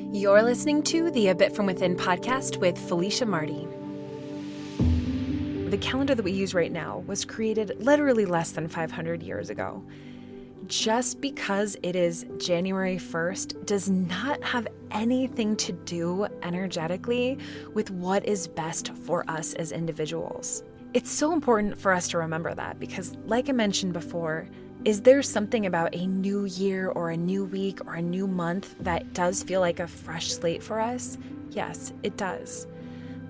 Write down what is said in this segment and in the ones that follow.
You're listening to the A Bit From Within podcast with Felicia Marty. The calendar that we use right now was created literally less than 500 years ago. Just because it is January 1st does not have anything to do energetically with what is best for us as individuals. It's so important for us to remember that because, like I mentioned before, is there something about a new year or a new week or a new month that does feel like a fresh slate for us? Yes, it does.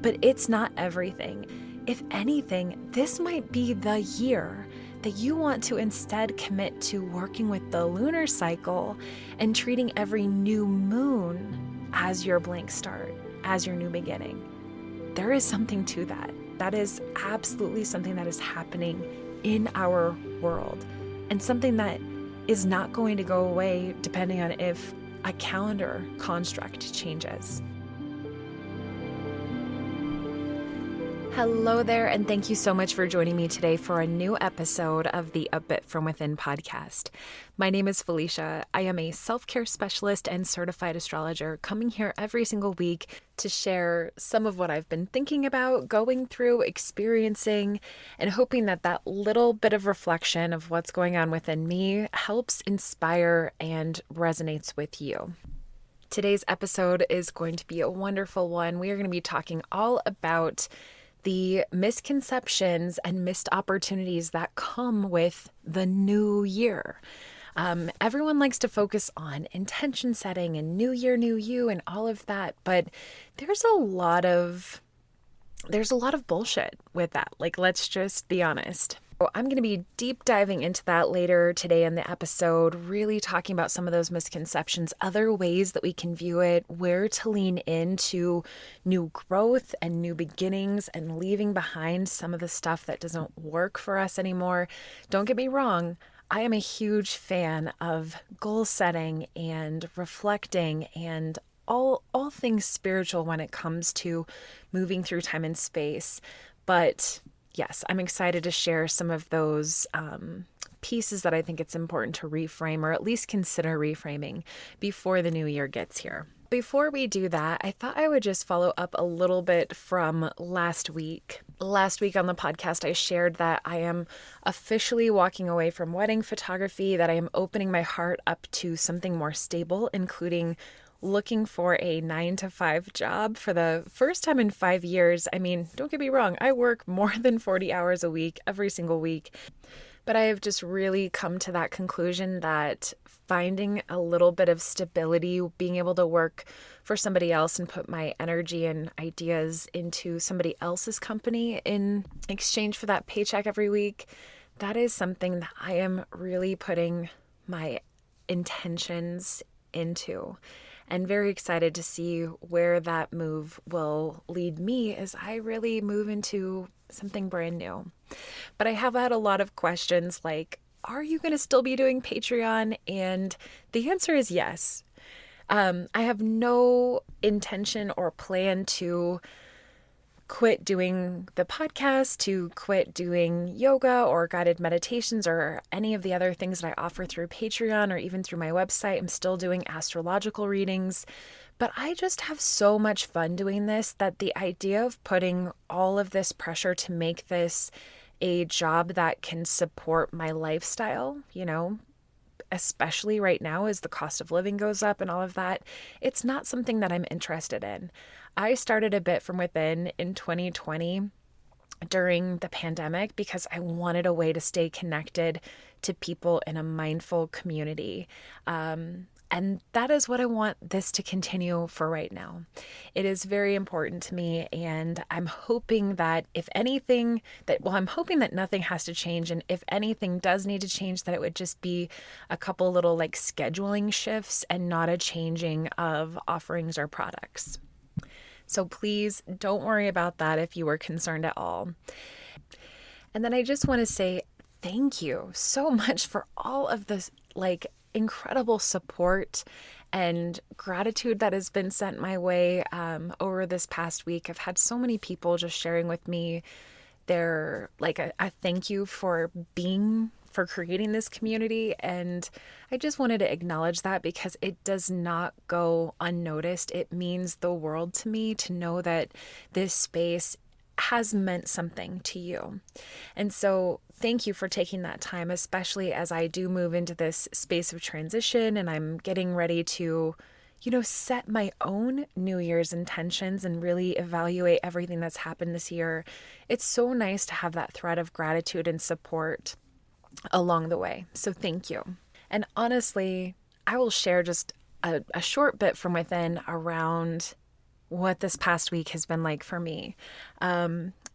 But it's not everything. If anything, this might be the year that you want to instead commit to working with the lunar cycle and treating every new moon as your blank start, as your new beginning. There is something to that. That is absolutely something that is happening in our world. And something that is not going to go away depending on if a calendar construct changes. Hello there, and thank you so much for joining me today for a new episode of the A Bit From Within podcast. My name is Felicia. I am a self-care specialist and certified astrologer coming here every single week to share some of what I've been thinking about, going through, experiencing, and hoping that that little bit of reflection of what's going on within me helps inspire and resonates with you. Today's episode is going to be a wonderful one. We are going to be talking all about the misconceptions and missed opportunities that come with the new year. Everyone likes to focus on intention setting and new year, new you and all of that, but there's a lot of bullshit with that. Like, let's just be honest. I'm going to be deep diving into that later today in the episode, really talking about some of those misconceptions, other ways that we can view it, where to lean into new growth and new beginnings and leaving behind some of the stuff that doesn't work for us anymore. Don't get me wrong. I am a huge fan of goal setting and reflecting and all things spiritual when it comes to moving through time and space. But yes, I'm excited to share some of those pieces that I think it's important to reframe, or at least consider reframing before the new year gets here. Before we do that, I thought I would just follow up a little bit from last week. Last week on the podcast, I shared that I am officially walking away from wedding photography, that I am opening my heart up to something more stable, including looking for a 9-to-5 job for the first time in 5 years. I mean, don't get me wrong, I work more than 40 hours a week, every single week. But I have just really come to that conclusion that finding a little bit of stability, being able to work for somebody else and put my energy and ideas into somebody else's company in exchange for that paycheck every week, that is something that I am really putting my intentions into. And very excited to see where that move will lead me as I really move into something brand new. But I have had a lot of questions like, are you going to still be doing Patreon? And the answer is yes. I have no intention or plan to quit doing the podcast, to quit doing yoga or guided meditations or any of the other things that I offer through Patreon or even through my website. I'm still doing astrological readings, but I just have so much fun doing this that the idea of putting all of this pressure to make this a job that can support my lifestyle, especially right now as the cost of living goes up and all of that, it's not something that I'm interested in. I started A Bit From Within in 2020 during the pandemic because I wanted a way to stay connected to people in a mindful community. And that is what I want this to continue for right now. It is very important to me, and I'm hoping that I'm hoping that nothing has to change, and if anything does need to change, that it would just be a couple little scheduling shifts and not a changing of offerings or products. So please don't worry about that if you were concerned at all. And then I just want to say thank you so much for all of this incredible support and gratitude that has been sent my way over this past week. I've had so many people just sharing with me their a thank you for for creating this community. And I just wanted to acknowledge that because it does not go unnoticed. It means the world to me to know that this space has meant something to you. And so thank you for taking that time, especially as I do move into this space of transition and I'm getting ready to, set my own New Year's intentions and really evaluate everything that's happened this year. It's so nice to have that thread of gratitude and support along the way. So thank you. And honestly, I will share just a short bit from within around what this past week has been like for me.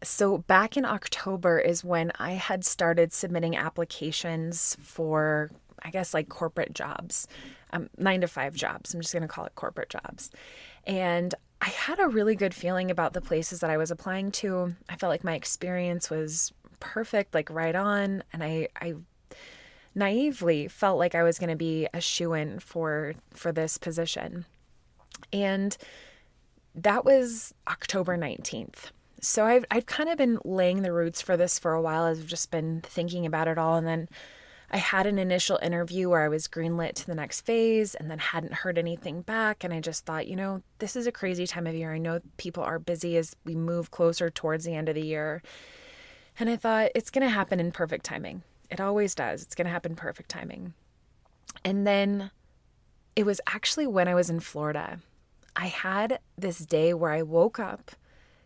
So back in October is when I had started submitting applications for, I guess, like corporate jobs, 9-to-5 jobs. I'm just going to call it corporate jobs. And I had a really good feeling about the places that I was applying to. I felt like my experience was perfect, like right on. And I naively felt like I was going to be a shoo-in for this position. And that was October 19th. So I've kind of been laying the roots for this for a while. I've just been thinking about it all. And then I had an initial interview where I was greenlit to the next phase and then hadn't heard anything back. And I just thought, this is a crazy time of year. I know people are busy as we move closer towards the end of the year. And I thought it's going to happen in perfect timing. It always does. It's going to happen perfect timing. And then it was actually when I was in Florida. I had this day where I woke up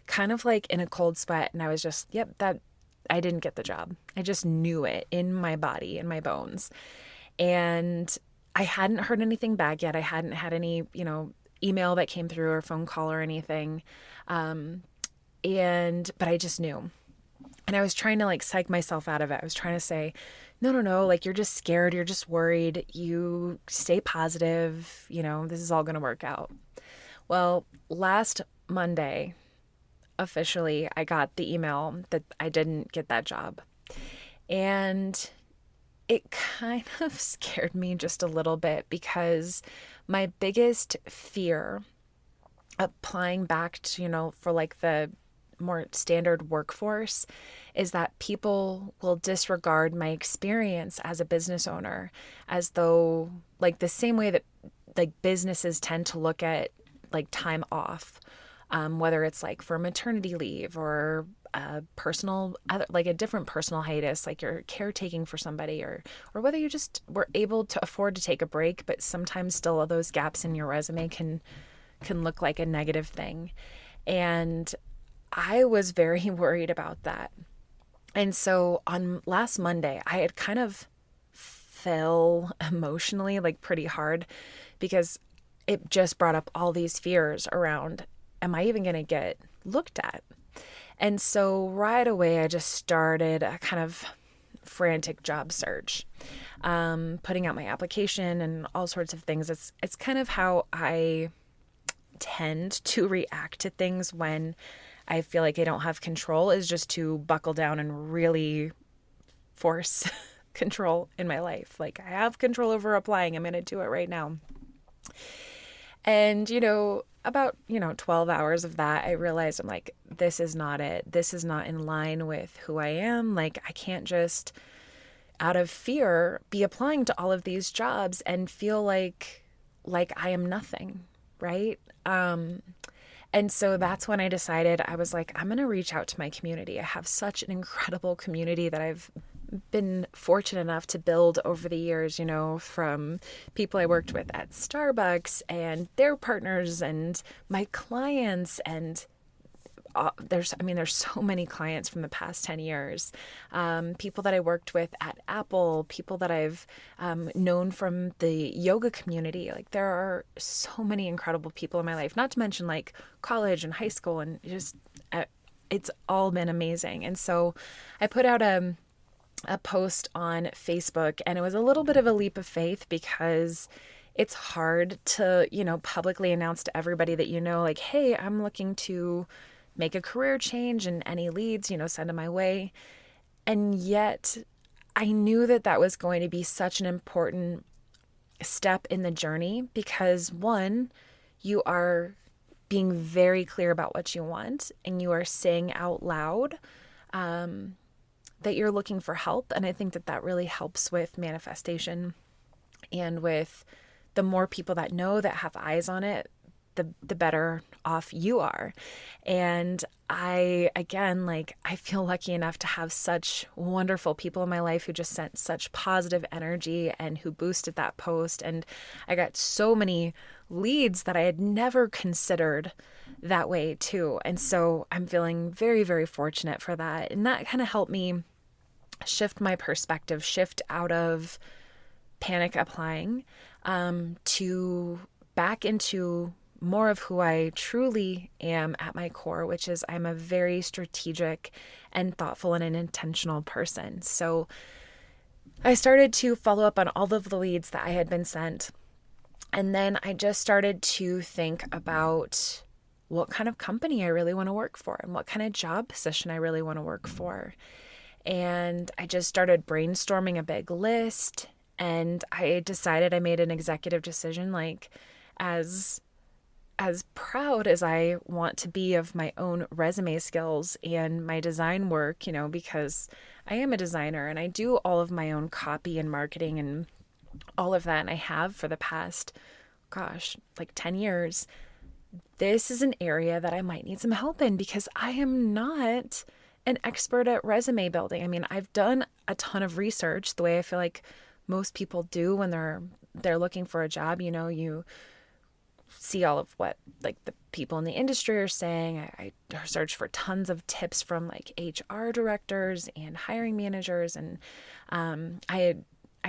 kind of like in a cold sweat and I was just, I didn't get the job. I just knew it in my body, in my bones. And I hadn't heard anything back yet. I hadn't had any, email that came through or phone call or anything. But I just knew. And I was trying to like psych myself out of it. I was trying to say, no, like you're just scared. You're just worried. You stay positive. This is all going to work out. Well, last Monday, officially, I got the email that I didn't get that job. And it kind of scared me just a little bit because my biggest fear applying back to, for like the more standard workforce is that people will disregard my experience as a business owner as though like the same way that like businesses tend to look at like time off, whether it's like for maternity leave or like a different personal hiatus, like you're caretaking for somebody or whether you just were able to afford to take a break, but sometimes still those gaps in your resume can look like a negative thing. And I was very worried about that. And so on last Monday, I had kind of fell emotionally like pretty hard because it just brought up all these fears around, am I even going to get looked at? And so right away, I just started a kind of frantic job search, putting out my application and all sorts of things. It's kind of how I tend to react to things when I feel like I don't have control, is just to buckle down and really force control in my life. Like I have control over applying. I'm going to do it right now. And, about, 12 hours of that, I realized I'm like, this is not it. This is not in line with who I am. Like, I can't just, out of fear, be applying to all of these jobs and feel like I am nothing, right? And so that's when I decided, I was like, I'm going to reach out to my community. I have such an incredible community that I've been fortunate enough to build over the years, from people I worked with at Starbucks and their partners and my clients. And there's so many clients from the past 10 years, people that I worked with at Apple, people that I've known from the yoga community. Like there are so many incredible people in my life, not to mention like college and high school, and just it's all been amazing. And so I put out a post on Facebook, and it was a little bit of a leap of faith because it's hard to, publicly announce to everybody that like, hey, I'm looking to make a career change, and any leads, send them my way. And yet I knew that was going to be such an important step in the journey because one, you are being very clear about what you want and you are saying out loud, that you're looking for help. And I think that that really helps with manifestation, and with the more people that know, that have eyes on it, the better off you are. And I feel lucky enough to have such wonderful people in my life who just sent such positive energy and who boosted that post. And I got so many leads that I had never considered that way too. And so I'm feeling very, very fortunate for that. And that kind of helped me shift my perspective, shift out of panic applying, to back into more of who I truly am at my core, which is I'm a very strategic and thoughtful and an intentional person. So I started to follow up on all of the leads that I had been sent. And then I just started to think about what kind of company I really want to work for and what kind of job position I really want to work for. And I just started brainstorming a big list, and I decided, I made an executive decision, like, as proud as I want to be of my own resume skills and my design work, because I am a designer and I do all of my own copy and marketing and all of that. And I have for the past, 10 years. This is an area that I might need some help in because I am not an expert at resume building. I mean, I've done a ton of research the way I feel like most people do when they're looking for a job. You see all of what like the people in the industry are saying. I search for tons of tips from like HR directors and hiring managers, and I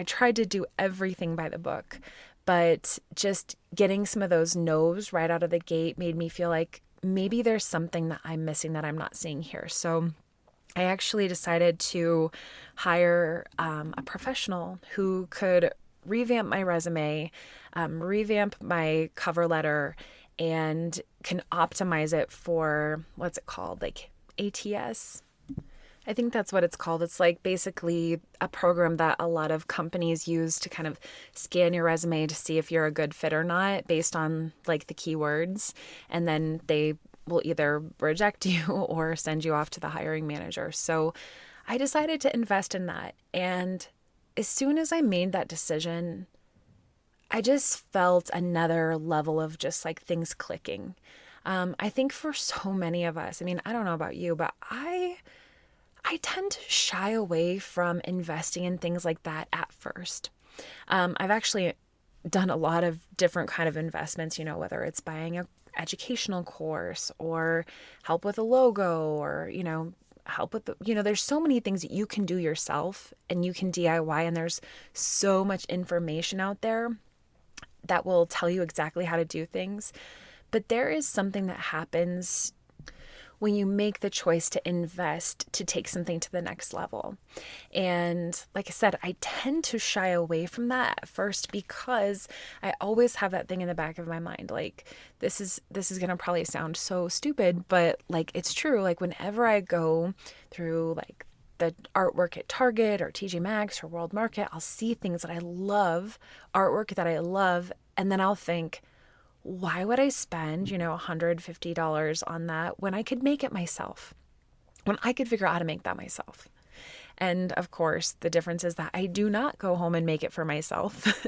tried to do everything by the book, but just getting some of those no's right out of the gate made me feel like maybe there's something that I'm missing that I'm not seeing here. So I actually decided to hire a professional who could revamp my resume, revamp my cover letter, and can optimize it for, what's it called? Like ATS? I think that's what it's called. It's like basically a program that a lot of companies use to kind of scan your resume to see if you're a good fit or not based on like the keywords. And then they will either reject you or send you off to the hiring manager. So I decided to invest in that. And as soon as I made that decision, I just felt another level of just like things clicking. I think for so many of us, I mean, I don't know about you, but I tend to shy away from investing in things like that at first. I've actually done a lot of different kind of investments, whether it's buying a educational course or help with a logo or, help with there's so many things that you can do yourself and you can DIY, and there's so much information out there that will tell you exactly how to do things. But there is something that happens when you make the choice to invest to take something to the next level. And like I said, I tend to shy away from that at first because I always have that thing in the back of my mind. Like, this is going to probably sound so stupid, but like, it's true. Like, whenever I go through like the artwork at Target or TJ Maxx or World Market, I'll see things that I love, artwork that I love, and then I'll think, why would I spend, $150 on that when I could make it myself? When I could figure out how to make that myself? And of course, the difference is that I do not go home and make it for myself.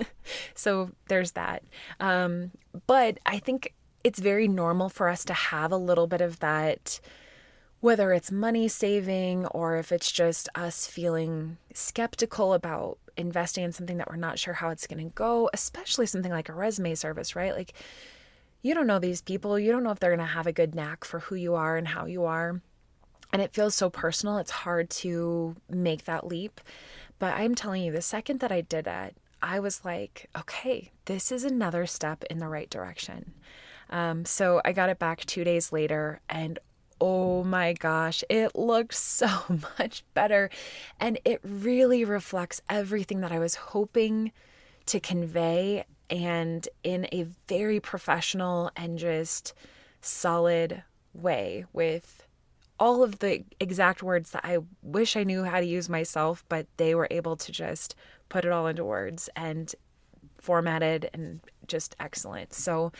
So there's that. But I think it's very normal for us to have a little bit of that, whether it's money saving or if it's just us feeling skeptical about investing in something that we're not sure how it's going to go, especially something like a resume service, right? Like, you don't know these people. You don't know if they're going to have a good knack for who you are and how you are. And it feels so personal. It's hard to make that leap. But I'm telling you, the second that I did that, I was like, okay, this is another step in the right direction. So I got it back 2 days later, and oh my gosh, it looked so much better. And it really reflects everything that I was hoping to convey, and in a very professional and just solid way, with all of the exact words that I wish I knew how to use myself, but they were able to just put it all into words and formatted and just excellent. So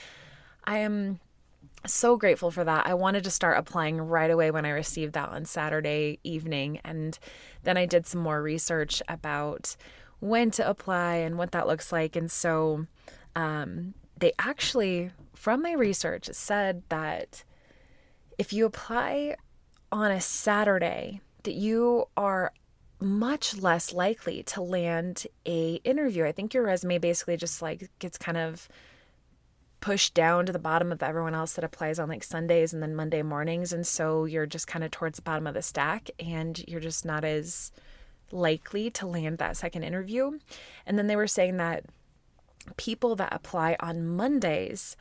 I am So grateful for that. I wanted to start applying right away when I received that on Saturday evening. And then I did some more research about when to apply and what that looks like. And so they actually, from my research, said that if you apply on a Saturday, that you are much less likely to land a interview. I think your resume basically just like gets kind of pushed down to the bottom of everyone else that applies on like Sundays and then Monday mornings. And so you're just kind of towards the bottom of the stack and you're just not as likely to land that second interview. And then they were saying that people that apply on Mondays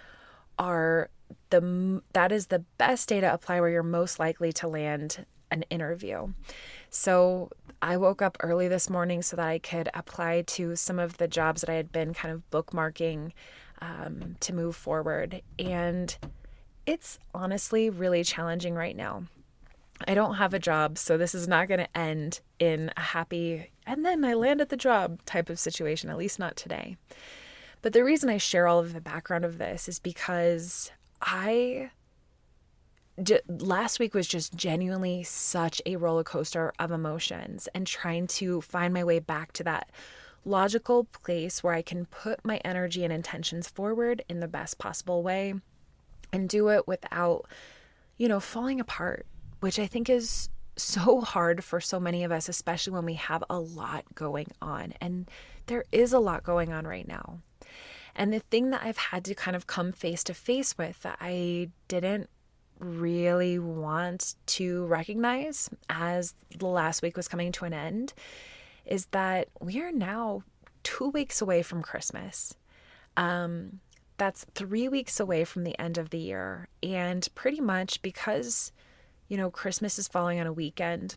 are that is the best day to apply where you're most likely to land an interview. So I woke up early this morning so that I could apply to some of the jobs that I had been kind of bookmarking to move forward. And it's honestly really challenging right now. I don't have a job, so this is not going to end in a happy, and then I landed the job type of situation, at least not today. But the reason I share all of the background of this is because last week was just genuinely such a roller coaster of emotions and trying to find my way back to that logical place where I can put my energy and intentions forward in the best possible way and do it without, falling apart, which I think is so hard for so many of us, especially when we have a lot going on. And there is a lot going on right now. And the thing that I've had to kind of come face to face with that I didn't really want to recognize as the last week was coming to an end is that we are now 2 weeks away from Christmas. That's 3 weeks away from the end of the year. And pretty much because, Christmas is falling on a weekend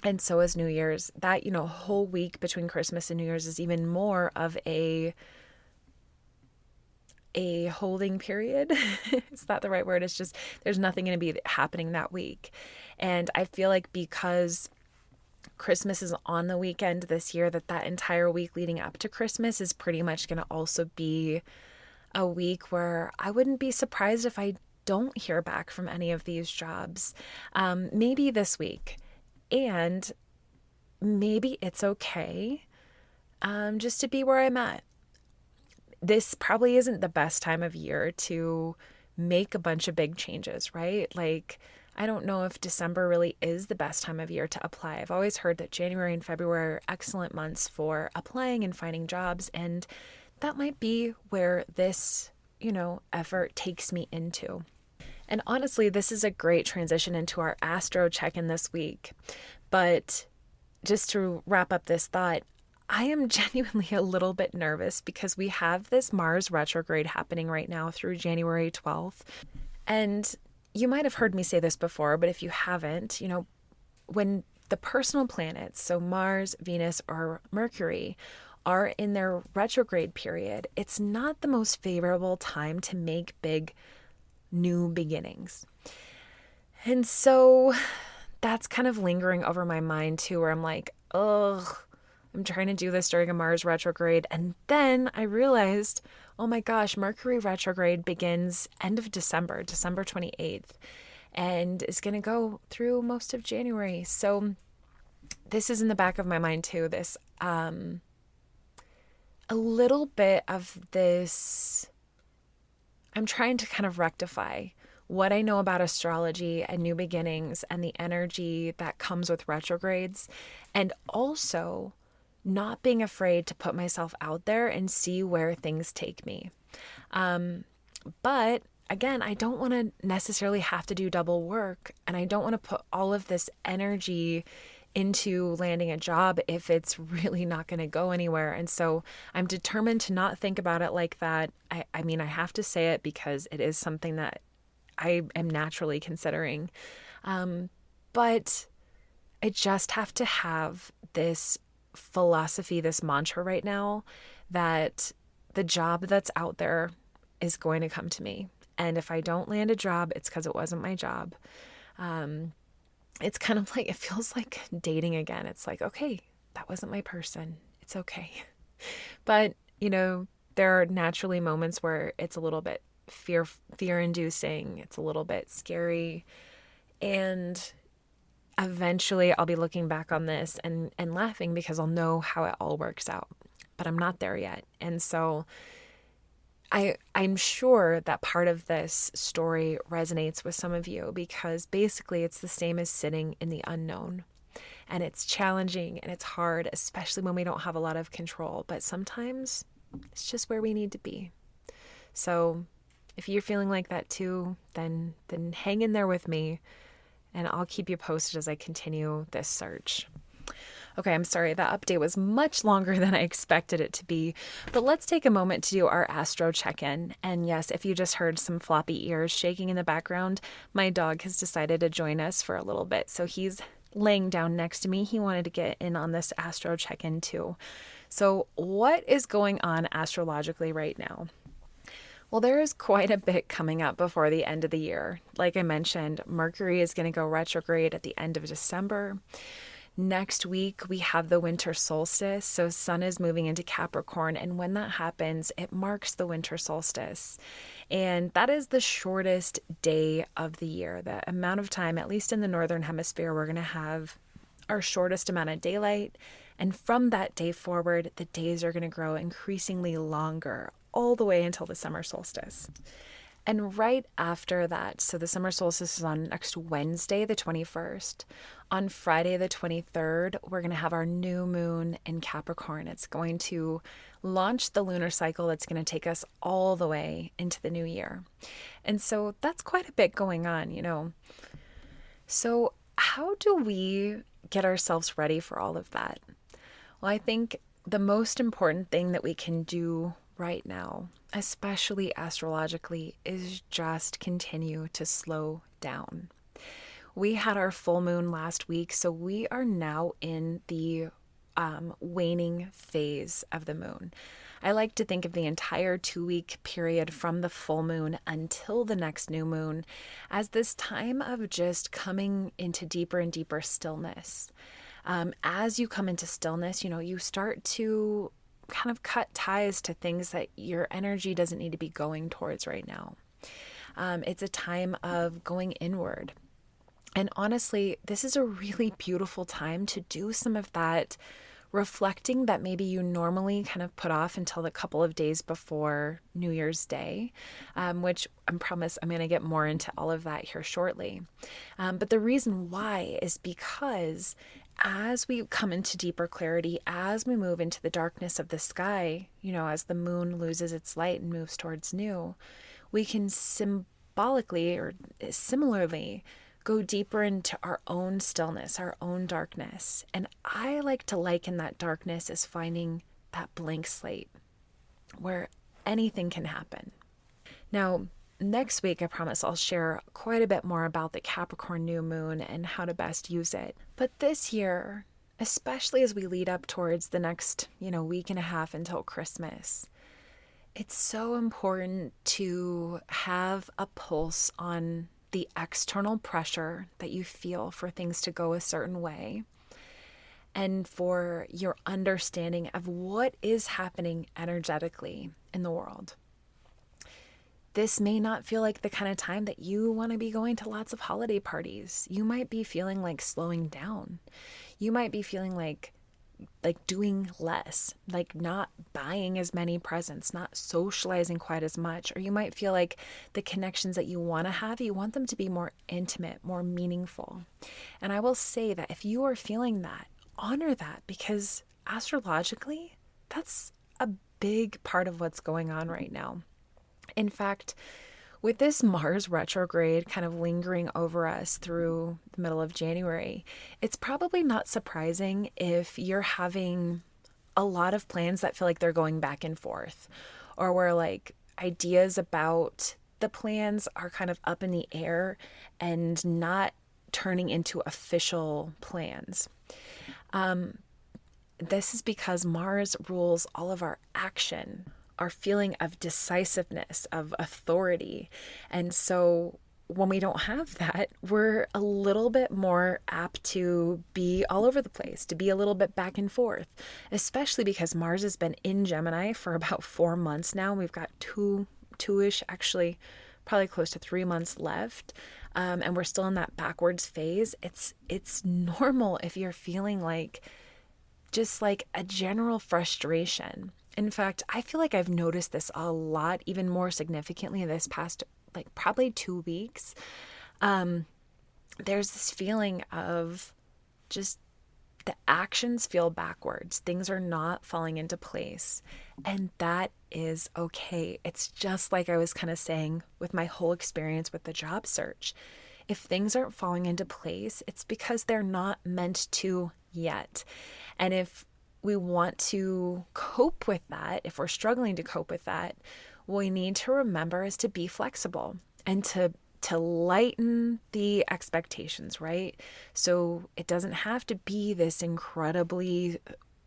and so is New Year's, that, whole week between Christmas and New Year's is even more of a holding period. Is that the right word? It's just, there's nothing going to be happening that week. And I feel like because Christmas is on the weekend this year, that entire week leading up to Christmas is pretty much going to also be a week where I wouldn't be surprised if I don't hear back from any of these jobs. Maybe this week. And maybe it's okay just to be where I'm at. This probably isn't the best time of year to make a bunch of big changes, right? Like, I don't know if December really is the best time of year to apply. I've always heard that January and February are excellent months for applying and finding jobs. And that might be where this, effort takes me into. And honestly, this is a great transition into our astro check-in this week. But just to wrap up this thought, I am genuinely a little bit nervous because we have this Mars retrograde happening right now through January 12th. And you might have heard me say this before, but if you haven't, when the personal planets, so Mars, Venus, or Mercury, are in their retrograde period, it's not the most favorable time to make big new beginnings. And so that's kind of lingering over my mind too, where I'm like, ugh, I'm trying to do this during a Mars retrograde. And then I realized, oh my gosh, Mercury retrograde begins end of December, December 28th, and is going to go through most of January. So this is in the back of my mind too, this, a little bit of this, I'm trying to kind of rectify what I know about astrology and new beginnings and the energy that comes with retrogrades, and also not being afraid to put myself out there and see where things take me. But again, I don't want to necessarily have to do double work, and I don't want to put all of this energy into landing a job if it's really not going to go anywhere. And so I'm determined to not think about it like that. I mean, I have to say it because it is something that I am naturally considering. But I just have to have this philosophy, this mantra right now, that the job that's out there is going to come to me. And if I don't land a job, it's because it wasn't my job. It's kind of like, it feels like dating again. It's like, okay, that wasn't my person. It's okay. But, there are naturally moments where it's a little bit fear-inducing. It's a little bit scary. And eventually I'll be looking back on this and laughing because I'll know how it all works out. But I'm not there yet. And so I'm sure that part of this story resonates with some of you because basically it's the same as sitting in the unknown. And it's challenging and it's hard, especially when we don't have a lot of control. But sometimes it's just where we need to be. So if you're feeling like that too, then hang in there with me and I'll keep you posted as I continue this search. Okay, I'm sorry, that update was much longer than I expected it to be, but let's take a moment to do our astro check-in. And yes, if you just heard some floppy ears shaking in the background, my dog has decided to join us for a little bit. So he's laying down next to me. He wanted to get in on this astro check-in too. So what is going on astrologically right now? Well, there is quite a bit coming up before the end of the year. Like I mentioned, Mercury is going to go retrograde at the end of December. Next week, we have the winter solstice. So Sun is moving into Capricorn. And when that happens, it marks the winter solstice. And that is the shortest day of the year. The amount of time, at least in the Northern Hemisphere, we're going to have our shortest amount of daylight. And from that day forward, the days are going to grow increasingly longer all the way until the summer solstice. And right after that, so the summer solstice is on next Wednesday, the 21st. On Friday, the 23rd, we're going to have our new moon in Capricorn. It's going to launch the lunar cycle that's going to take us all the way into the new year. And so that's quite a bit going on, you know. So how do we get ourselves ready for all of that? Well, I think the most important thing that we can do right now, especially astrologically, is just continue to slow down. We had our full moon last week, so we are now in the waning phase of the moon. I like to think of the entire 2-week period from the full moon until the next new moon as this time of just coming into deeper and deeper stillness. As you come into stillness, you know, you start to kind of cut ties to things that your energy doesn't need to be going towards right now. It's a time of going inward. And honestly, this is a really beautiful time to do some of that reflecting that maybe you normally kind of put off until the couple of days before New Year's Day, which I promise I'm going to get more into all of that here shortly. But the reason why is because as we come into deeper clarity, as we move into the darkness of the sky, you know, as the moon loses its light and moves towards new, we can symbolically or similarly go deeper into our own stillness, our own darkness. And I like to liken that darkness as finding that blank slate where anything can happen. Now, next week, I promise I'll share quite a bit more about the Capricorn new moon and how to best use it. But this year, especially as we lead up towards the next, week and a half until Christmas, it's so important to have a pulse on the external pressure that you feel for things to go a certain way and for your understanding of what is happening energetically in the world. This may not feel like the kind of time that you want to be going to lots of holiday parties. You might be feeling like slowing down. You might be feeling like doing less, like not buying as many presents, not socializing quite as much. Or you might feel like the connections that you want to have, you want them to be more intimate, more meaningful. And I will say that if you are feeling that, honor that, because astrologically, that's a big part of what's going on right now. In fact, with this Mars retrograde kind of lingering over us through the middle of January, it's probably not surprising if you're having a lot of plans that feel like they're going back and forth, or where like ideas about the plans are kind of up in the air and not turning into official plans. This is because Mars rules all of our action, our feeling of decisiveness, of authority. And so when we don't have that, we're a little bit more apt to be all over the place, to be a little bit back and forth, especially because Mars has been in Gemini for about 4 months now. We've got two two-ish, actually probably close to 3 months left, and we're still in that backwards phase. It's normal if you're feeling like just like a general frustration. In fact, I feel like I've noticed this a lot, even more significantly this past like probably 2 weeks. There's this feeling of just the actions feel backwards. Things are not falling into place. And that is okay. It's just like I was kind of saying with my whole experience with the job search. If things aren't falling into place, it's because they're not meant to yet. And if we want to cope with that, if we're struggling to cope with that, what we need to remember is to be flexible and to lighten the expectations, right? So it doesn't have to be this incredibly,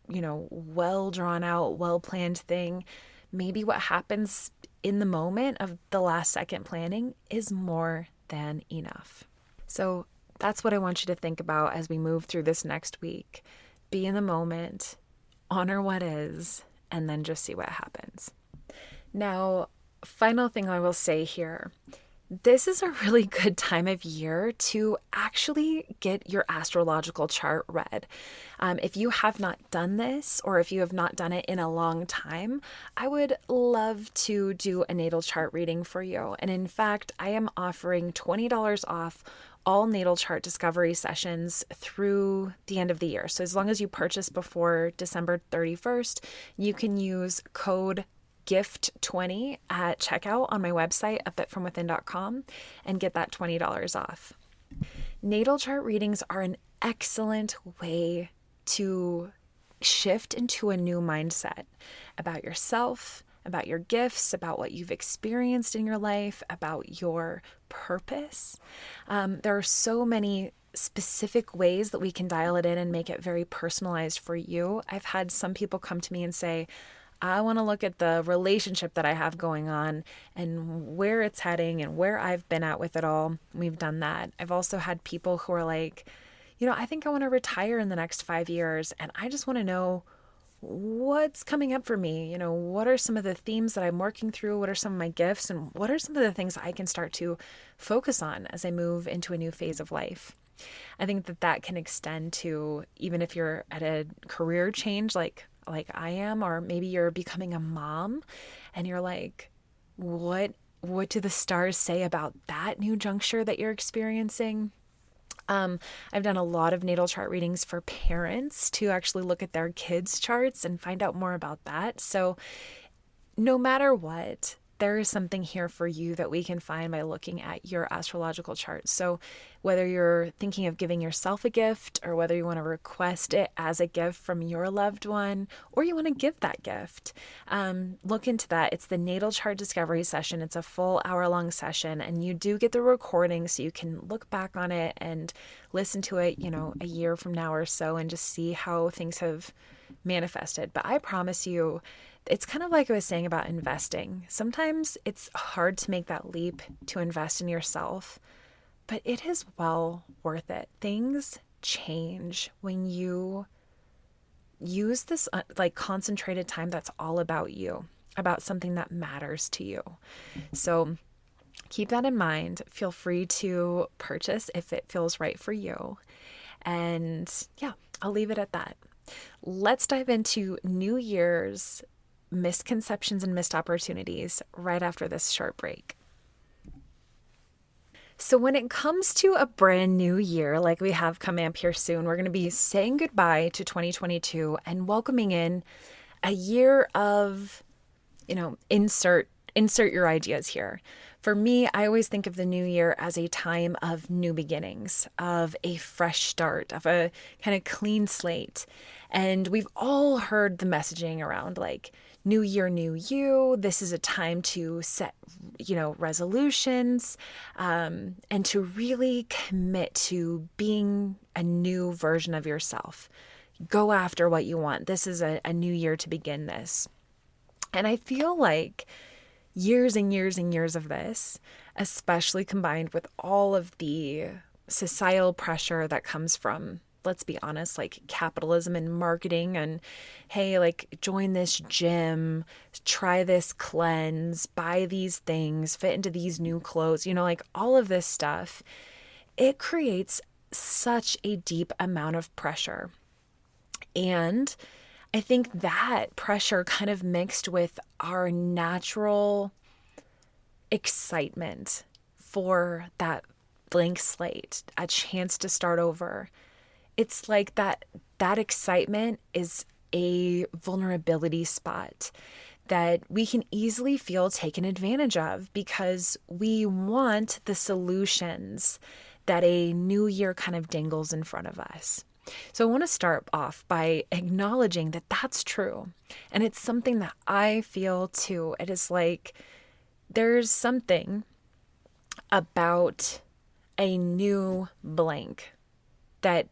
well drawn out, well planned thing. Maybe what happens in the moment of the last second planning is more than enough. So that's what I want you to think about as we move through this next week. Be in the moment, honor what is, and then just see what happens. Now, final thing I will say here. This is a really good time of year to actually get your astrological chart read. If you have not done this, or if you have not done it in a long time, I would love to do a natal chart reading for you. And in fact, I am offering $20 off all natal chart discovery sessions through the end of the year. So as long as you purchase before December 31st, you can use code GIFT20 at checkout on my website, abitfromwithin.com, and get that $20 off. Natal chart readings are an excellent way to shift into a new mindset about yourself, about your gifts, about what you've experienced in your life, about your purpose. There are so many specific ways that we can dial it in and make it very personalized for you. I've had some people come to me and say, I want to look at the relationship that I have going on and where it's heading and where I've been at with it all. We've done that. I've also had people who are like, I think I want to retire in the next 5 years, and I just want to know what's coming up for me. What are some of the themes that I'm working through? What are some of my gifts? And what are some of the things I can start to focus on as I move into a new phase of life? I think that can extend to even if you're at a career change, like I am, or maybe you're becoming a mom and you're like, what do the stars say about that new juncture that you're experiencing? I've done a lot of natal chart readings for parents to actually look at their kids' charts and find out more about that. So no matter what, there is something here for you that we can find by looking at your astrological chart. So whether you're thinking of giving yourself a gift, or whether you want to request it as a gift from your loved one, or you want to give that gift, look into that. It's the natal chart discovery session. It's a full hour-long session, and you do get the recording so you can look back on it and listen to it, a year from now or so, and just see how things have manifested. But I promise you, it's kind of like I was saying about investing. Sometimes it's hard to make that leap to invest in yourself, but it is well worth it. Things change when you use this like concentrated time that's all about you, about something that matters to you. So keep that in mind. Feel free to purchase if it feels right for you. And yeah, I'll leave it at that. Let's dive into New Year's misconceptions and missed opportunities right after this short break. So when it comes to a brand new year, like we have coming up here soon, we're going to be saying goodbye to 2022 and welcoming in a year of, insert your ideas here. For me, I always think of the new year as a time of new beginnings, of a fresh start, of a kind of clean slate. And we've all heard the messaging around like, new year, new you. This is a time to set, resolutions, and to really commit to being a new version of yourself. Go after what you want. This is a new year to begin this. And I feel like years and years and years of this, especially combined with all of the societal pressure that comes from let's be honest, like capitalism and marketing and, hey, like join this gym, try this cleanse, buy these things, fit into these new clothes, like all of this stuff, it creates such a deep amount of pressure. And I think that pressure kind of mixed with our natural excitement for that blank slate, a chance to start over. It's like that excitement is a vulnerability spot that we can easily feel taken advantage of because we want the solutions that a new year kind of dangles in front of us. So I want to start off by acknowledging that that's true. And it's something that I feel too. It is like there's something about a new blank that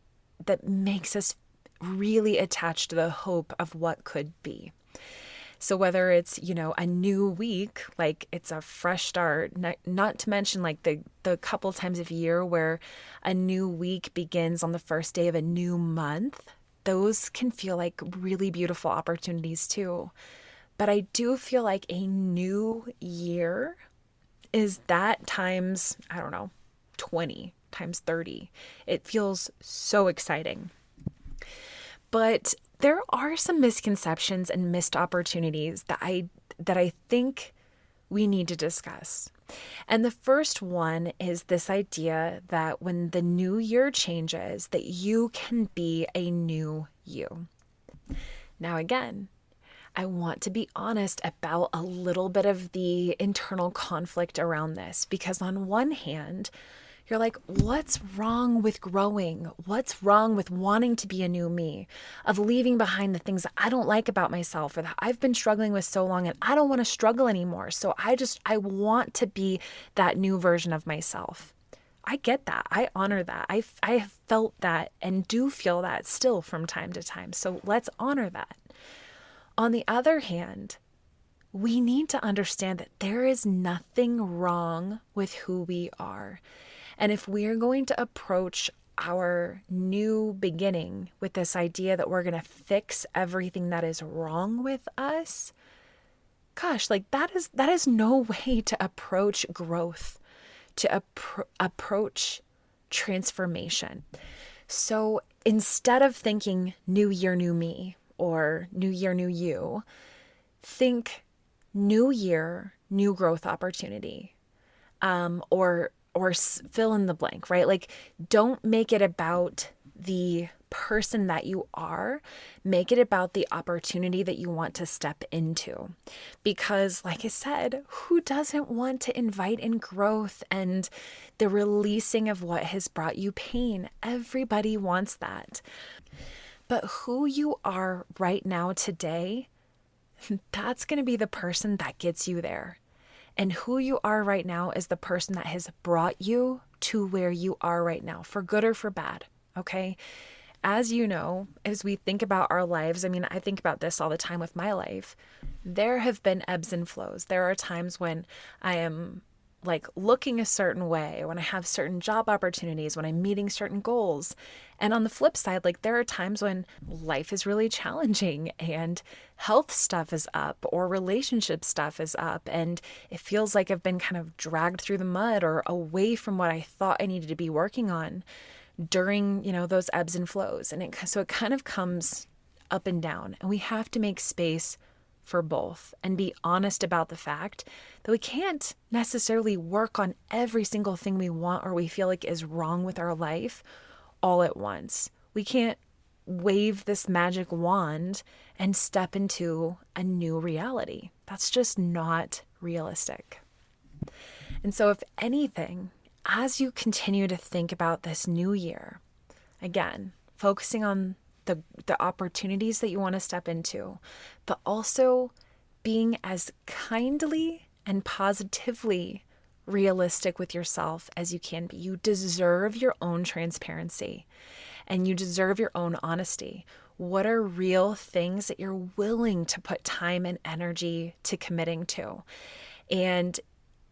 makes us really attached to the hope of what could be. So whether it's, a new week, like it's a fresh start, not to mention like the couple times of year where a new week begins on the first day of a new month, those can feel like really beautiful opportunities too. But I do feel like a new year is that times, 20 times 30. It feels so exciting. But there are some misconceptions and missed opportunities that I think we need to discuss. And the first one is this idea that when the new year changes, that you can be a new you. Now, again, I want to be honest about a little bit of the internal conflict around this, because on one hand, you're like, what's wrong with growing? What's wrong with wanting to be a new me, of leaving behind the things that I don't like about myself or that I've been struggling with so long and I don't want to struggle anymore. So I want to be that new version of myself. I get that. I honor that. I have felt that and do feel that still from time to time. So let's honor that. On the other hand, we need to understand that there is nothing wrong with who we are. And if we're going to approach our new beginning with this idea that we're going to fix everything that is wrong with us, gosh, like that is no way to approach growth, to approach transformation. So instead of thinking new year, new me, or new year, new you, think new year, new growth opportunity, or fill in the blank, right? Like, don't make it about the person that you are. Make it about the opportunity that you want to step into. Because, like I said, who doesn't want to invite in growth and the releasing of what has brought you pain? Everybody wants that. But who you are right now today, that's going to be the person that gets you there. And who you are right now is the person that has brought you to where you are right now, for good or for bad, okay? As you know, as we think about our lives, I think about this all the time with my life. There have been ebbs and flows. There are times when I am like looking a certain way, when I have certain job opportunities, when I'm meeting certain goals. And on the flip side, like there are times when life is really challenging and health stuff is up or relationship stuff is up. And it feels like I've been kind of dragged through the mud or away from what I thought I needed to be working on during, those ebbs and flows. And so it kind of comes up and down, and we have to make space for both and be honest about the fact that we can't necessarily work on every single thing we want or we feel like is wrong with our life all at once. We can't wave this magic wand and step into a new reality. That's just not realistic. And so if anything, as you continue to think about this new year, again, focusing on the opportunities that you want to step into, but also being as kindly and positively realistic with yourself as you can be. You deserve your own transparency and you deserve your own honesty. What are real things that you're willing to put time and energy to committing to? And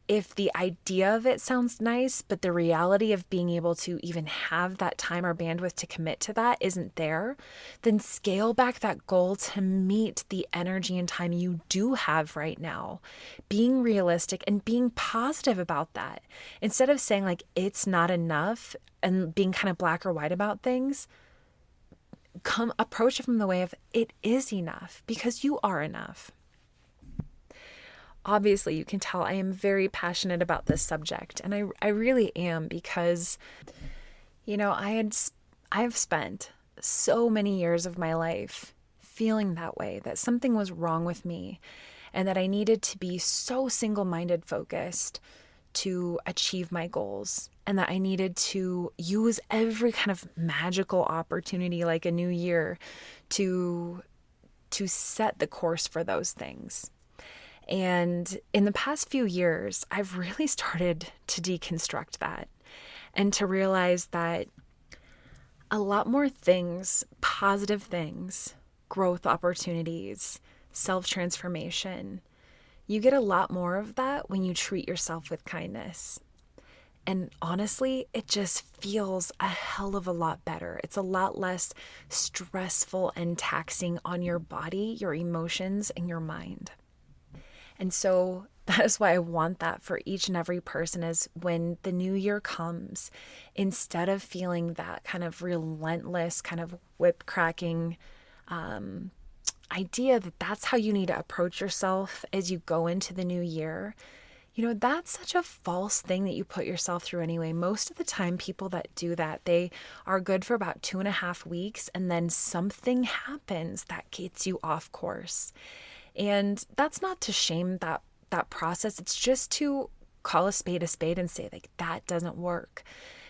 if the idea of it sounds nice, but the reality of being able to even have that time or bandwidth to commit to that isn't there, then scale back that goal to meet the energy and time you do have right now. Being realistic and being positive about that. Instead of saying like it's not enough and being kind of black or white about things, approach it from the way of it is enough because you are enough. Obviously, you can tell I am very passionate about this subject, and I really am because, I have spent so many years of my life feeling that way, that something was wrong with me, and that I needed to be so single-minded focused to achieve my goals, and that I needed to use every kind of magical opportunity like a new year to set the course for those things. And in the past few years, I've really started to deconstruct that and to realize that a lot more things, positive things, growth opportunities, self-transformation, you get a lot more of that when you treat yourself with kindness. And honestly, it just feels a hell of a lot better. It's a lot less stressful and taxing on your body, your emotions, and your mind. And so that is why I want that for each and every person is when the new year comes, instead of feeling that kind of relentless, kind of whip cracking idea that that's how you need to approach yourself as you go into the new year, that's such a false thing that you put yourself through anyway. Most of the time, people that do that, they are good for about 2.5 weeks, and then something happens that gets you off course. And that's not to shame that process. It's just to call a spade and say, like, that doesn't work.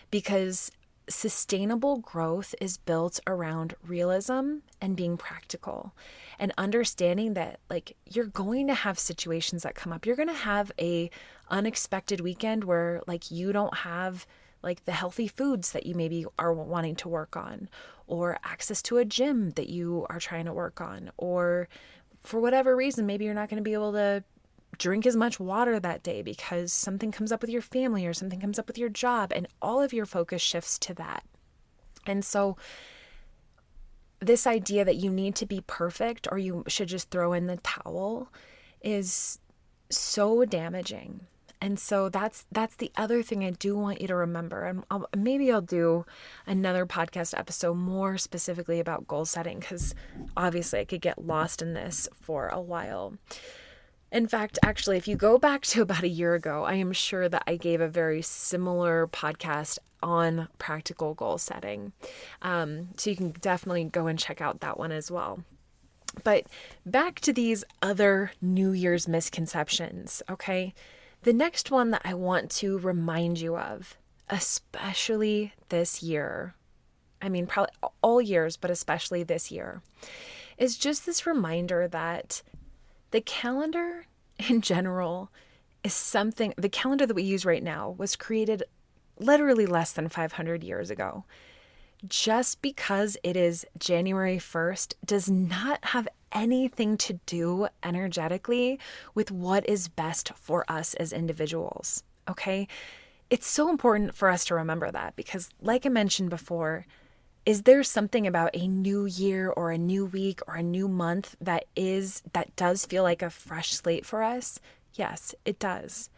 Because sustainable growth is built around realism and being practical and understanding that, like, you're going to have situations that come up. You're going to have a unexpected weekend where, like, you don't have like the healthy foods that you maybe are wanting to work on, or access to a gym that you are trying to work on, or for whatever reason, maybe you're not going to be able to drink as much water that day because something comes up with your family or something comes up with your job, and all of your focus shifts to that. And so this idea that you need to be perfect or you should just throw in the towel is so damaging. And so that's the other thing I do want you to remember. And maybe I'll do another podcast episode more specifically about goal setting, because obviously I could get lost in this for a while. In fact, actually, if you go back to about a year ago, I am sure that I gave a very similar podcast on practical goal setting. So you can definitely go and check out that one as well. But back to these other New Year's misconceptions, okay? The next one that I want to remind you of, especially this year, I mean, probably all years, but especially this year, is just this reminder that the calendar in general is something, the calendar that we use right now was created literally less than 500 years ago. Just because it is January 1st does not have anything to do energetically with what is best for us as individuals, okay? It's so important for us to remember that because, like I mentioned before, is there something about a new year or a new week or a new month that does feel like a fresh slate for us? Yes, it does.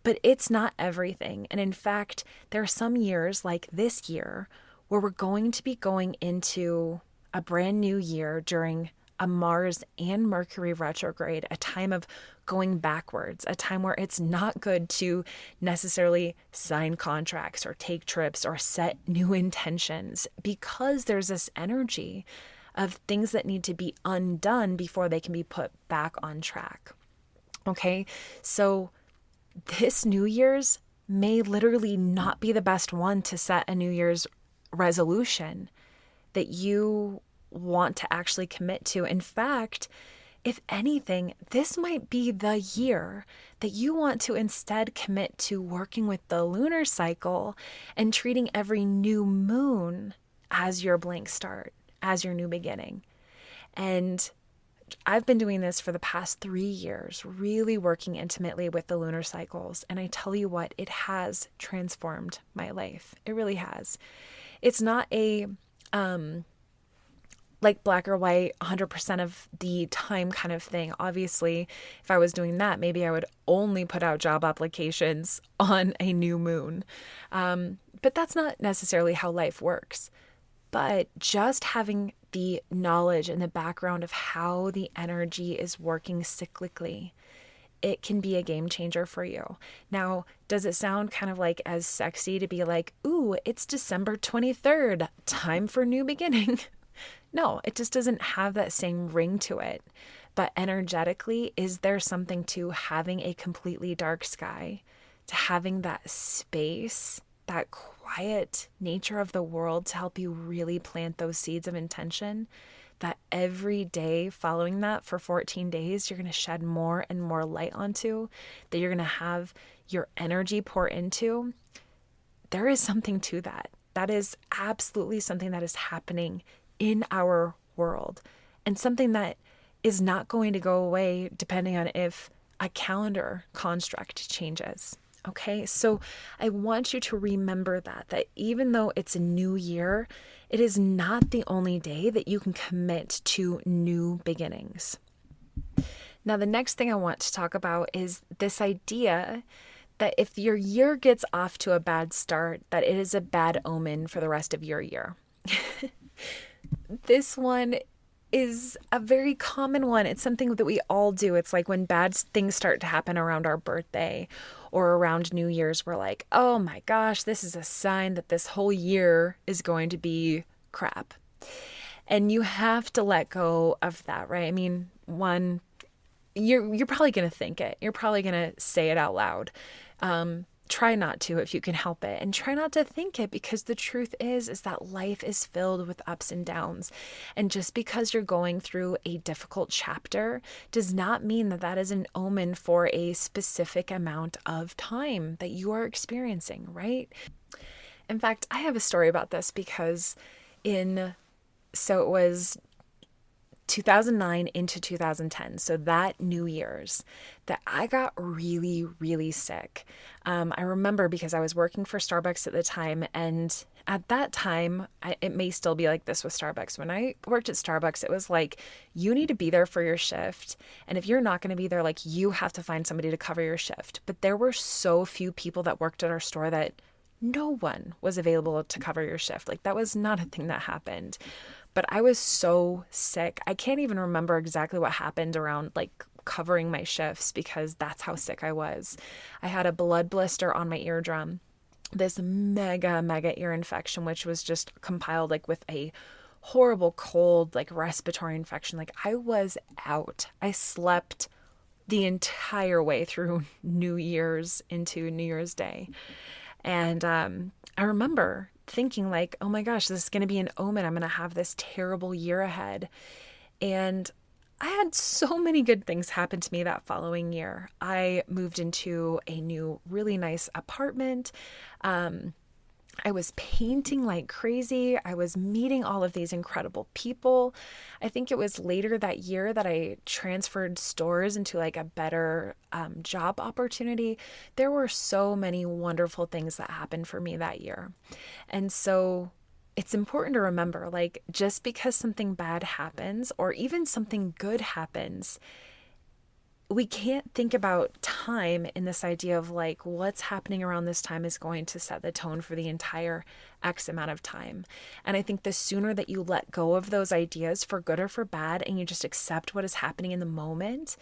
But it's not everything. And in fact, there are some years like this year where we're going to be going into a brand new year during a Mars and Mercury retrograde, a time of going backwards, a time where it's not good to necessarily sign contracts or take trips or set new intentions, because there's this energy of things that need to be undone before they can be put back on track. Okay, so this New Year's may literally not be the best one to set a New Year's resolution that you want to actually commit to. In fact, if anything, this might be the year that you want to instead commit to working with the lunar cycle and treating every new moon as your blank start, as your new beginning. And I've been doing this for the past 3 years, really working intimately with the lunar cycles. And I tell you what, it has transformed my life. It really has. It's not a like black or white 100% of the time kind of thing. Obviously, if I was doing that, maybe I would only put out job applications on a new moon. But that's not necessarily how life works. But just having the knowledge and the background of how the energy is working cyclically, it can be a game changer for you. Now, does it sound kind of like as sexy to be like, ooh, it's December 23rd, time for new beginning? No, it just doesn't have that same ring to it. But energetically, is there something to having a completely dark sky, to having that space, that quiet nature of the world to help you really plant those seeds of intention? That every day following that for 14 days, you're going to shed more and more light onto, that you're going to have your energy pour into. There is something to that. That is absolutely something that is happening in our world, and something that is not going to go away depending on if a calendar construct changes. Okay, so I want you to remember that even though it's a new year, it is not the only day that you can commit to new beginnings. Now, the next thing I want to talk about is this idea that if your year gets off to a bad start, that it is a bad omen for the rest of your year. This one is a very common one. It's something that we all do. It's like when bad things start to happen around our birthday or around New Year's, we're like, oh my gosh, this is a sign that this whole year is going to be crap. And you have to let go of that, right? I mean, one, you're probably going to think it. You're probably going to say it out loud. Try not to if you can help it, and try not to think it, because the truth is that life is filled with ups and downs. And just because you're going through a difficult chapter does not mean that that is an omen for a specific amount of time that you are experiencing, right? In fact, I have a story about this because so it was 2009 into 2010, so that New Year's, that I got really, really sick. I remember because I was working for Starbucks at the time, and at that time, it may still be like this with Starbucks. When I worked at Starbucks, it was like, you need to be there for your shift, and if you're not going to be there, like, you have to find somebody to cover your shift. But there were so few people that worked at our store that no one was available to cover your shift. Like, that was not a thing that happened. But I was so sick. I can't even remember exactly what happened around like covering my shifts, because that's how sick I was. I had a blood blister on my eardrum, this mega ear infection, which was just compiled like with a horrible cold, like respiratory infection. Like, I was out. I slept the entire way through New Year's into New Year's Day. And I remember thinking like, oh my gosh, this is going to be an omen. I'm going to have this terrible year ahead. And I had so many good things happen to me that following year. I moved into a new, really nice apartment. I was painting like crazy. I was meeting all of these incredible people. I think it was later that year that I transferred stores into like a better job opportunity. There were so many wonderful things that happened for me that year. And so it's important to remember, like, just because something bad happens or even something good happens, we can't think about time in this idea of like what's happening around this time is going to set the tone for the entire X amount of time. And I think the sooner that you let go of those ideas, for good or for bad, and you just accept what is happening in the moment,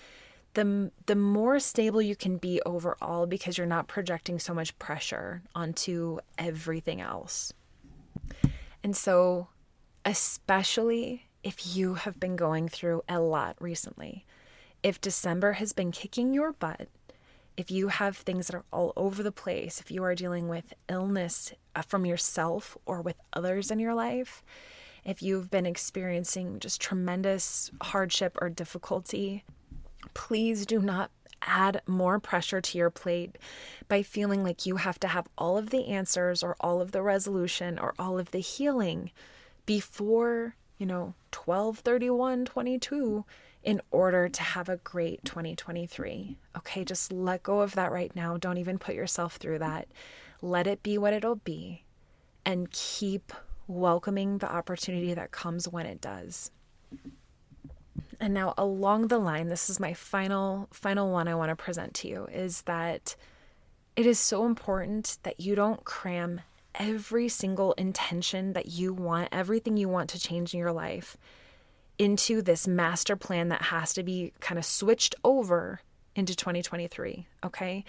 the more stable you can be overall, because you're not projecting so much pressure onto everything else. And so, especially if you have been going through a lot recently, if December has been kicking your butt, if you have things that are all over the place, if you are dealing with illness from yourself or with others in your life, if you've been experiencing just tremendous hardship or difficulty, please do not add more pressure to your plate by feeling like you have to have all of the answers or all of the resolution or all of the healing before, 12/31/22 in order to have a great 2023. Okay, just let go of that right now. Don't even put yourself through that. Let it be what it'll be, and keep welcoming the opportunity that comes when it does. And now along the line, this is my final one I want to present to you, is that it is so important that you don't cram every single intention that you want, everything you want to change in your life, into this master plan that has to be kind of switched over into 2023, okay?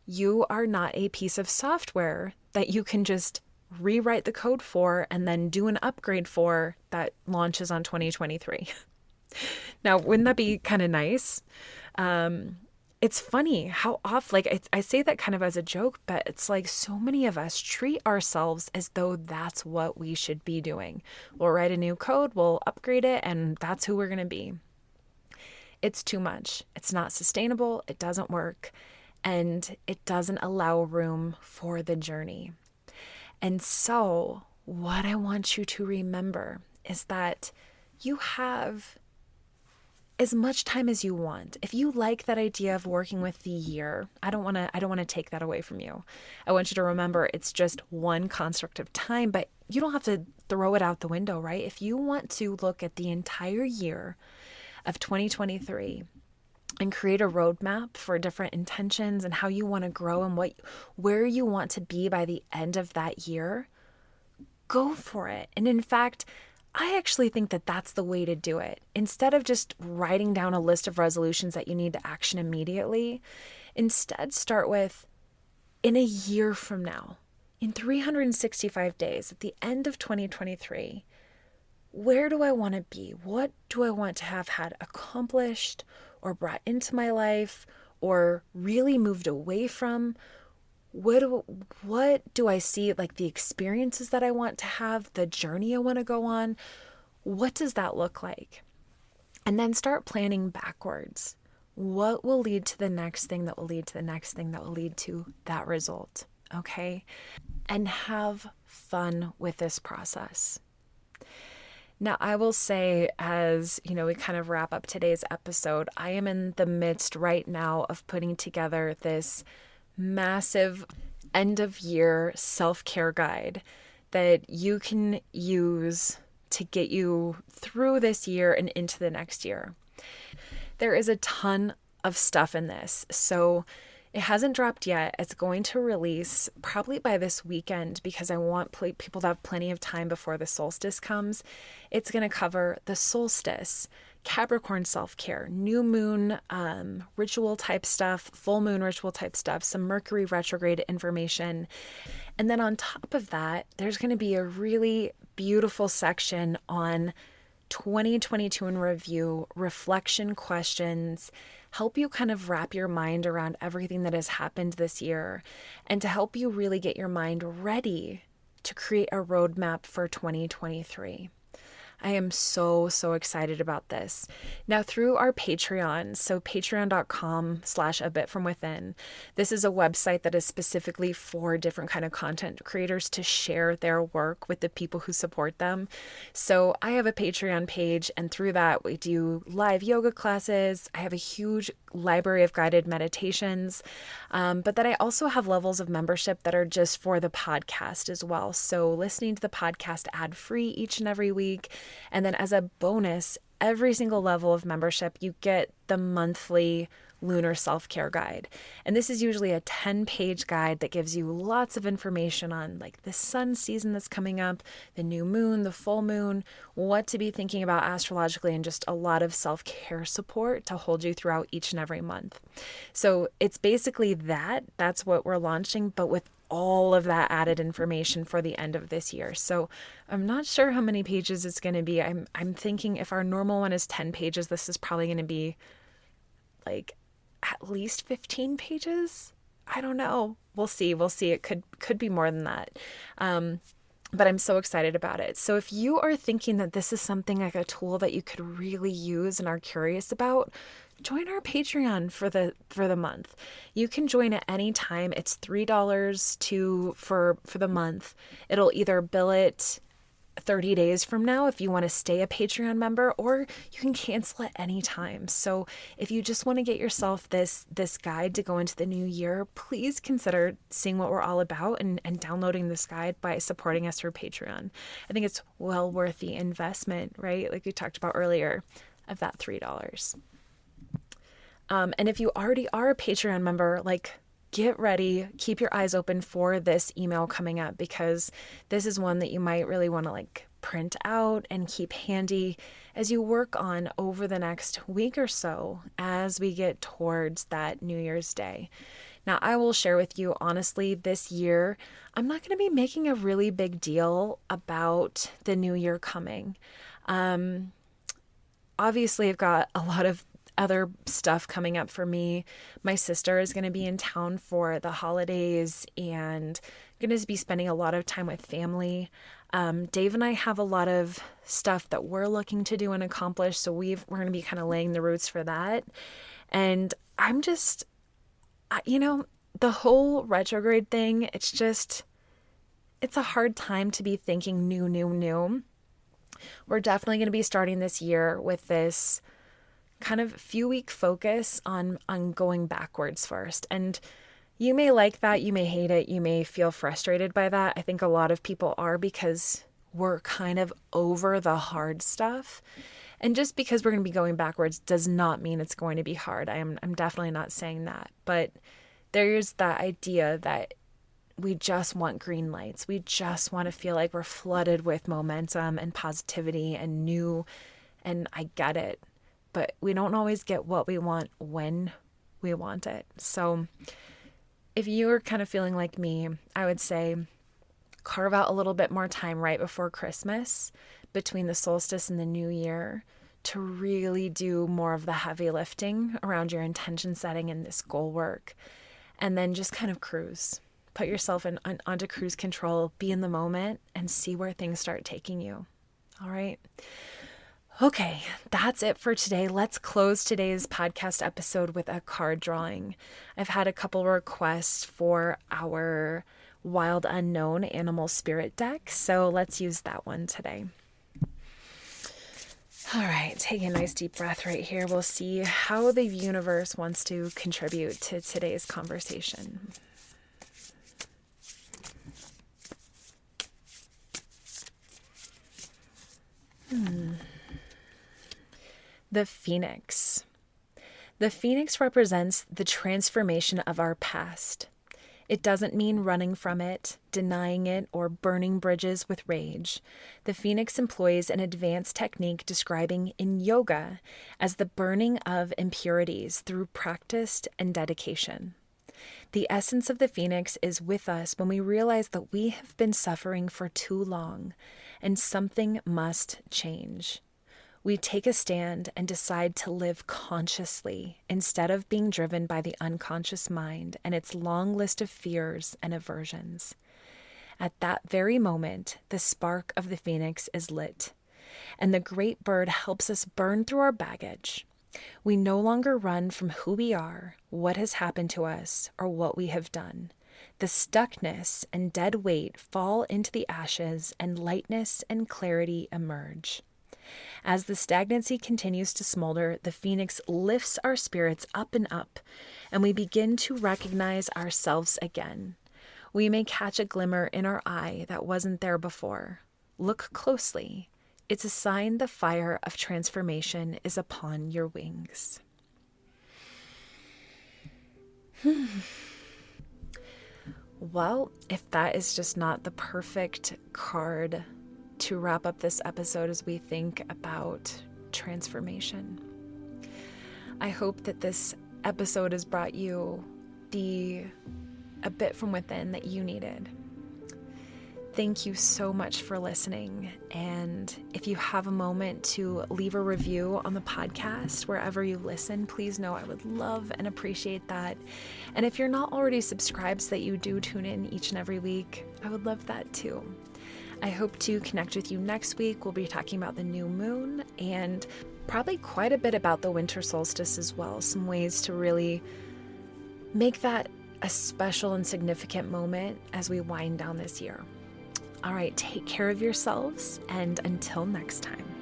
You are not a piece of software that you can just rewrite the code for and then do an upgrade for that launches on 2023. Now, wouldn't that be kind of nice? It's funny how I say that kind of as a joke, but it's like so many of us treat ourselves as though that's what we should be doing. We'll write a new code, we'll upgrade it, and that's who we're going to be. It's too much. It's not sustainable. It doesn't work. And it doesn't allow room for the journey. And so what I want you to remember is that you have as much time as you want. If you like that idea of working with the year, I don't want to take that away from you. I want you to remember it's just one construct of time, but you don't have to throw it out the window, right? If you want to look at the entire year of 2023 and create a roadmap for different intentions and how you want to grow and where you want to be by the end of that year, go for it. And in fact, I actually think that that's the way to do it. Instead of just writing down a list of resolutions that you need to action immediately, instead start with, in a year from now, in 365 days, at the end of 2023, where do I want to be? What do I want to have had accomplished or brought into my life or really moved away from? What do I see, like the experiences that I want to have, the journey I want to go on? What does that look like? And then start planning backwards. What will lead to the next thing that will lead to the next thing that will lead to that result? Okay? And have fun with this process. Now, I will say, as you know, we kind of wrap up today's episode, I am in the midst right now of putting together this massive end of year self-care guide that you can use to get you through this year and into the next year. There is a ton of stuff in this, so it hasn't dropped yet. It's going to release probably by this weekend because I want people to have plenty of time before the solstice comes. It's going to cover the solstice, Capricorn self-care, new moon ritual type stuff, full moon ritual type stuff, some Mercury retrograde information. And then on top of that, there's going to be a really beautiful section on 2022 in review, reflection questions, help you kind of wrap your mind around everything that has happened this year, and to help you really get your mind ready to create a roadmap for 2023. I am so excited about this. Now through our Patreon, so patreon.com/abitfromwithin, this is a website that is specifically for different kind of content creators to share their work with the people who support them. So I have a Patreon page, and through that we do live yoga classes. I have a huge library of guided meditations, but then I also have levels of membership that are just for the podcast as well. So listening to the podcast ad-free each and every week. And then as a bonus, every single level of membership, you get the monthly lunar self-care guide. And this is usually a 10-page guide that gives you lots of information on like the sun season that's coming up, the new moon, the full moon, what to be thinking about astrologically, and just a lot of self-care support to hold you throughout each and every month. So it's basically that's what we're launching, but with all of that added information for the end of this year. So I'm not sure how many pages it's going to be. I'm thinking if our normal one is 10 pages, this is probably going to be like at least 15 pages. I don't know. We'll see. It could be more than that. But I'm so excited about it. So if you are thinking that this is something like a tool that you could really use and are curious about, join our Patreon for the month. You can join at any time. It's $3 for the month. It'll either bill it 30 days from now if you want to stay a Patreon member, or you can cancel at any time. So if you just want to get yourself this guide to go into the new year, please consider seeing what we're all about and downloading this guide by supporting us through Patreon. I think it's well worth the investment, right? Like we talked about earlier, of that $3. And if you already are a Patreon member, like, get ready, keep your eyes open for this email coming up, because this is one that you might really want to like print out and keep handy as you work on over the next week or so as we get towards that New Year's Day. Now, I will share with you, honestly, this year, I'm not going to be making a really big deal about the new year coming. Obviously, I've got a lot of other stuff coming up for me. My sister is going to be in town for the holidays and going to be spending a lot of time with family. Dave and I have a lot of stuff that we're looking to do and accomplish, so we're going to be kind of laying the roots for that. And I'm just, the whole retrograde thing, it's a hard time to be thinking new. We're definitely going to be starting this year with this kind of few week focus on going backwards first. And you may like that, you may hate it, you may feel frustrated by that. I think a lot of people are, because we're kind of over the hard stuff. And just because we're going to be going backwards does not mean it's going to be hard. I'm definitely not saying that. But there's that idea that we just want green lights. We just want to feel like we're flooded with momentum and positivity and new. And I get it. But we don't always get what we want when we want it. So if you are kind of feeling like me, I would say carve out a little bit more time right before Christmas, between the solstice and the new year, to really do more of the heavy lifting around your intention setting and this goal work. And then just kind of cruise. Put yourself onto cruise control, be in the moment, and see where things start taking you. All right. Okay, that's it for today. Let's close today's podcast episode with a card drawing. I've had a couple requests for our Wild Unknown Animal Spirit deck, so let's use that one today. All right, take a nice deep breath right here. We'll see how the universe wants to contribute to today's conversation. The Phoenix. The Phoenix represents the transformation of our past. It doesn't mean running from it, denying it, or burning bridges with rage. The Phoenix employs an advanced technique describing in yoga as the burning of impurities through practice and dedication. The essence of the Phoenix is with us when we realize that we have been suffering for too long and something must change. We take a stand and decide to live consciously instead of being driven by the unconscious mind and its long list of fears and aversions. At that very moment, the spark of the Phoenix is lit, and the great bird helps us burn through our baggage. We no longer run from who we are, what has happened to us, or what we have done. The stuckness and dead weight fall into the ashes, and lightness and clarity emerge. As the stagnancy continues to smolder, the Phoenix lifts our spirits up and up, and we begin to recognize ourselves again. We may catch a glimmer in our eye that wasn't there before. Look closely. It's a sign the fire of transformation is upon your wings. Well, if that is just not the perfect card to wrap up this episode as we think about transformation. I hope that this episode has brought you a bit from within that you needed. Thank you so much for listening. And if you have a moment to leave a review on the podcast, wherever you listen, please know I would love and appreciate that. And if you're not already subscribed so that you do tune in each and every week, I would love that too. I hope to connect with you next week. We'll be talking about the new moon and probably quite a bit about the winter solstice as well. Some ways to really make that a special and significant moment as we wind down this year. All right, take care of yourselves, and until next time.